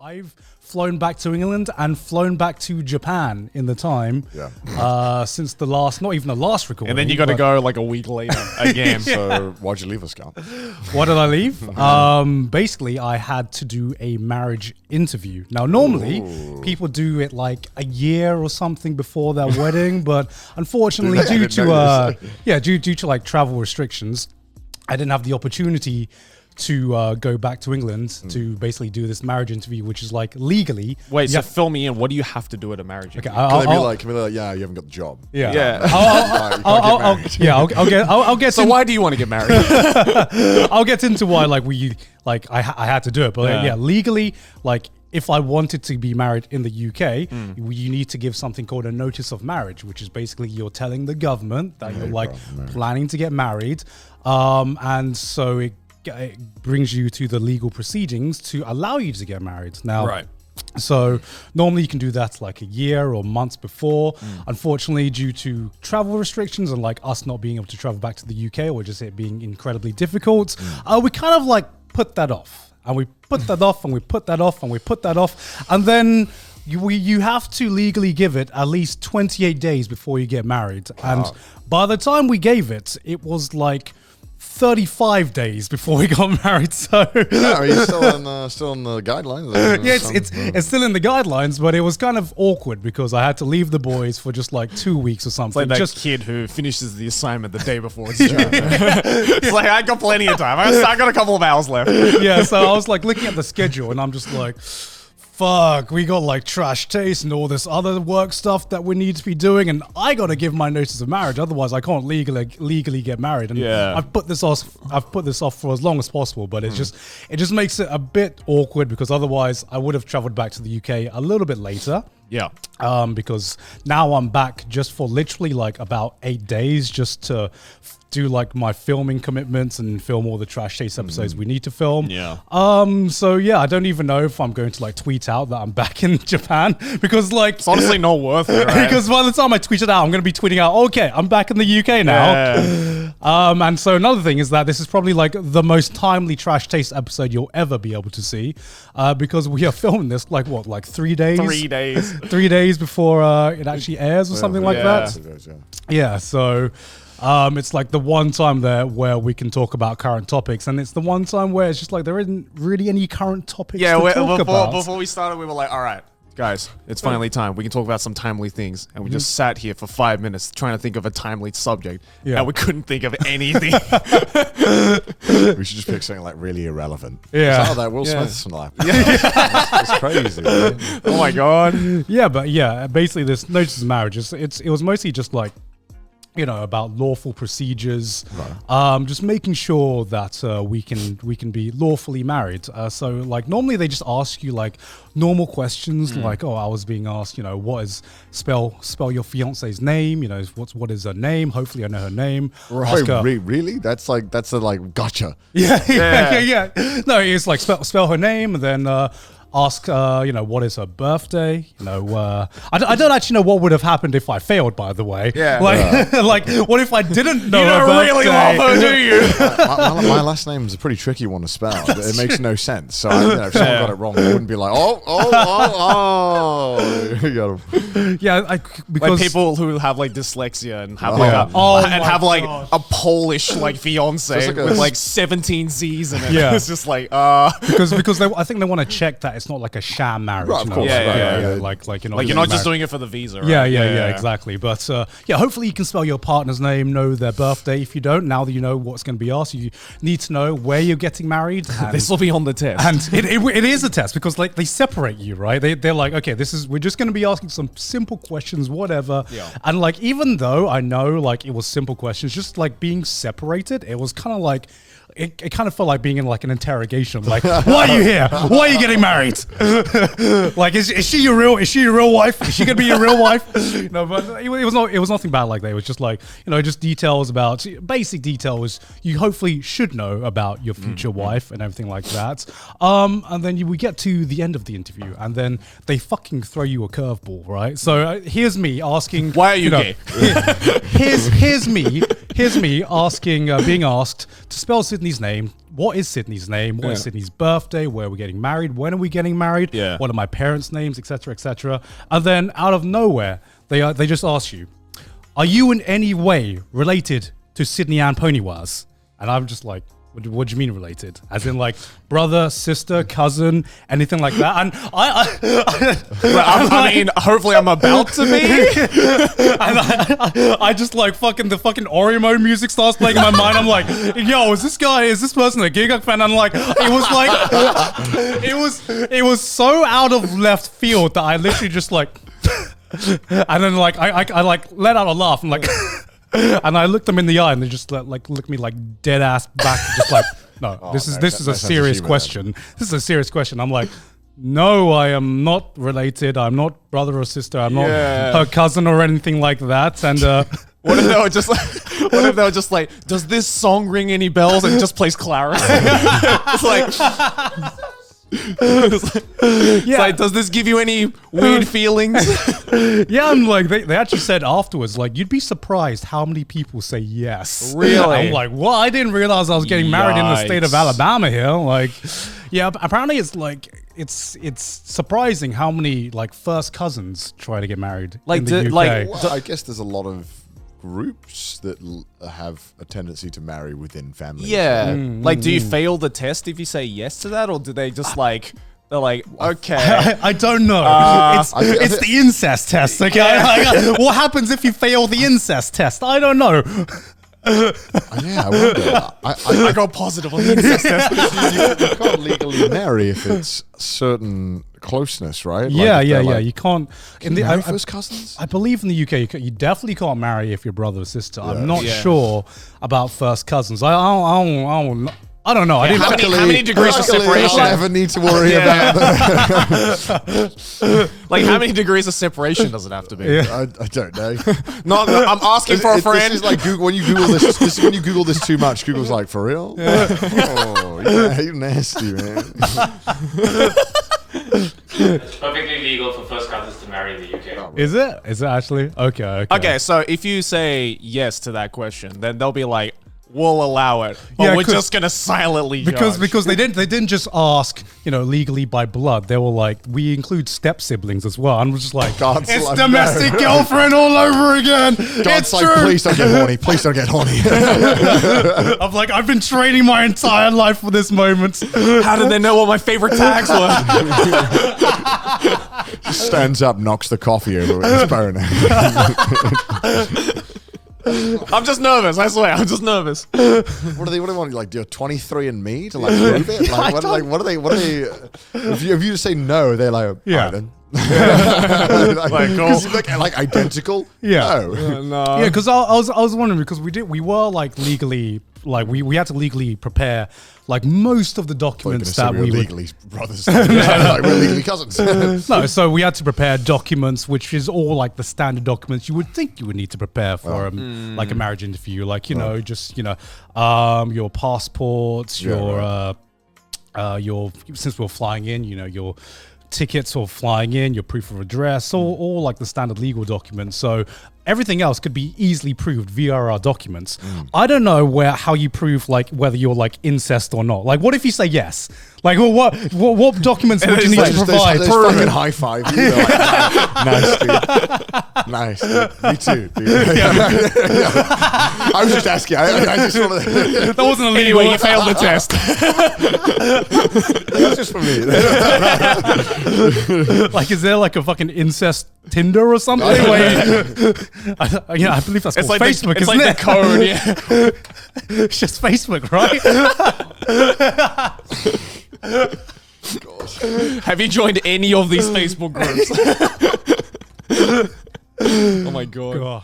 I've flown back to England and flown back to Japan in the time since the last, not even the last recording. And then you got to go like a week later again. So why'd you leave us, Garnt? Why did I leave? Basically, I had to do a marriage interview. Now, normally people do it like a year or something before their wedding, but unfortunately, due to like travel restrictions, I didn't have the opportunity to go back to England to basically do this marriage interview, which is like legally. Wait, so fill me in. What do you have to do at a marriage interview? Can they be like, yeah, you haven't got the job? Yeah. I'll get. So why do you want to get married? I'll get into why I had to do it, but legally, like, if I wanted to be married in the UK, you need to give something called a notice of marriage, which is basically you're telling the government that you're like planning to get married, and so it brings you to the legal proceedings to allow you to get married. Now, so normally you can do that like a year or months before. Unfortunately, due to travel restrictions and like us not being able to travel back to the UK, or just it being incredibly difficult, we kind of like put that off. And we put that off, and we put that off, and we put that off. And then you have to legally give it at least 28 days before you get married. And by the time we gave it, it was like 35 days before we got married. So are you still on the guidelines? It's still in the guidelines, but it was kind of awkward because I had to leave the boys for just like 2 weeks or something. It's like that kid who finishes the assignment the day before it's due. It's like, I got plenty of time. I got a couple of hours left. Yeah, so I was like looking at the schedule and I'm just like, fuck, we got like trash taste and all this other work stuff that we need to be doing, and I got to give my notice of marriage, otherwise I can't legally get married. And I've put this off for as long as possible, but it just makes it a bit awkward because otherwise I would have traveled back to the UK a little bit later. Yeah. Because now I'm back just for literally like about 8 days just to do like my filming commitments and film all the Trash Taste episodes we need to film. Yeah. So yeah, I don't even know if I'm going to like tweet out that I'm back in Japan because like it's honestly not worth it, right? Because by the time I tweet it out, I'm going to be tweeting out, okay, I'm back in the UK now. Yeah. And so another thing is that this is probably like the most timely Trash Taste episode you'll ever be able to see, because we are filming this like what, like 3 days? 3 days. 3 days before it actually airs or something like that. Yeah. So it's like the one time there where we can talk about current topics, and it's the one time where it's just like there isn't really any current topics to talk about. Before we started, we were like, all right, guys, it's finally time. We can talk about some timely things. And we just sat here for 5 minutes trying to think of a timely subject. Yeah. And we couldn't think of anything. We should just pick something like really irrelevant. Yeah. Oh, that Will Smith slap. It's crazy. Man. Oh my God. Yeah, but yeah, basically this notice of marriage, it was mostly just like, you know, about lawful procedures, just making sure that we can be lawfully married. So like normally they just ask you like normal questions like, oh, I was being asked, you know, what is spell your fiance's name, you know, what is her name? Hopefully I know her name. Right, really? That's a gotcha. Yeah. No, it's like spell her name and then ask, you know, what is her birthday? You know, I don't actually know what would have happened if I failed, by the way. Yeah. Like, what if I didn't know her birthday? You don't really love her, do you? My last name is a pretty tricky one to spell. It makes no sense. So, you know, if someone got it wrong, they wouldn't be like, you got him. Yeah, because like people who have like dyslexia and have like a Polish like fiance like with like 17 Z's in it. Yeah. It's just like, because I think they want to check that it's not like a sham marriage. Right, of course. Like you're not just doing it for the visa, right? Yeah, exactly. But hopefully you can spell your partner's name, know their birthday. If you don't, now that you know what's going to be asked, you need to know where you're getting married. This will be on the test. And it is a test because like they separate you, right? They're like, okay, we're just going to be asking some simple questions, whatever. Yeah. And like, even though I know like it was simple questions, just like being separated, it was kind of like, it kind of felt like being in like an interrogation. Like, why are you here? Why are you getting married? Like, is she your real wife? Is she gonna be your real wife? No, but it was nothing bad like that. It was just like, you know, just basic details you hopefully should know about your future wife and everything like that. And then we get to the end of the interview, and then they fucking throw you a curveball, right? So here's me asking, why are you gay? Here's me asking, being asked to spell Sydney's name what is Sydney's name? What is Sydney's birthday? Where are we getting married? When are we getting married? Yeah. What are my parents' names, etc., etc. And then out of nowhere, they just ask you, are you in any way related to Sydney Ann Poniwaz? And I'm just like, what do you mean related? As in like brother, sister, cousin, anything like that? And I mean, hopefully I'm about to be. And I just like the fucking Oreo music starts playing in my mind. I'm like, yo, is this person a Gigak fan? And like, it was so out of left field that I literally just like, and then like, I like let out a laugh. I'm like, and I looked them in the eye, and they just looked me like dead ass back, just like, no, this is a serious question. This is a serious question. I'm like, no, I am not related. I'm not brother or sister. I'm not her cousin or anything like that. And what if they were just like, does this song ring any bells? And it just plays Clara. It's like. It's like, does this give you any weird feelings? Yeah, I'm like, they actually said afterwards, like, you'd be surprised how many people say yes. Really? I'm like, well, I didn't realize I was getting married in the state of Alabama here. Like, yeah, apparently it's like, it's surprising how many like first cousins try to get married in the UK. Well, I guess there's a lot of groups that have a tendency to marry within families. Yeah. Like, do you fail the test if you say yes to that? Or do they just like, they're like, okay. I don't know. It's the incest test, okay? Like, what happens if you fail the incest test? I don't know. Yeah, I wonder. I got positive on the incest test. You can't legally marry if it's certain closeness, right? Yeah. You can't. Can you marry first cousins? I believe in the UK, you definitely can't marry if you're brother or sister. I'm not sure about first cousins. I don't know. How many degrees of separation? I never need to worry about that. Like, how many degrees of separation does it have to be? I don't know. No, I'm asking for a friend. This is like Google. When you Google this, this is when you Google this too much. Google's like, for real? Oh, you're nasty, man. It's perfectly legal for first cousins to marry in the UK. Is it? Is it actually? Okay. Okay, so if you say yes to that question, then they'll be like, we'll allow it, but we're just gonna silently judge. Because they didn't just ask, legally by blood. They were like, we include step siblings as well. And we're just like, it's like, domestic girlfriend all over again. It's like, true. Please don't get horny. Please don't get horny. I'm like, I've been training my entire life for this moment. How did they know what my favorite tags were? Just stands up, knocks the coffee over with his boner. I'm just nervous. I swear, I'm just nervous. What do they want? Like, do 23andMe to like prove it? Like, what are they? If you just say no, they're like, yeah. Then. like, like identical. Yeah. No. Yeah, because I was wondering, because we were like legally, like we had to legally prepare like most of the documents that we legally brothers. Like, we're legally cousins. No, so we had to prepare documents, which is all like the standard documents you would think you would need to prepare for like a marriage interview, like just your passports, your since we're flying in, your tickets or flying in, your proof of address, all like the standard legal documents. So everything else could be easily proved via our documents. I don't know how you prove like whether you're like incest or not. Like, what if you say yes? Like, well, what documents would you need to provide? There's fucking high five. You know, like, nice, dude. Me too, dude. I was just asking. I just wanted to... That wasn't illegal. Anyway, you failed the test. That's just for me. Like, is there like a fucking incest Tinder or something? I believe that's called like Facebook, it's isn't like it? the code, yeah. It's just Facebook, right? God. Have you joined any of these Facebook groups? Oh my God.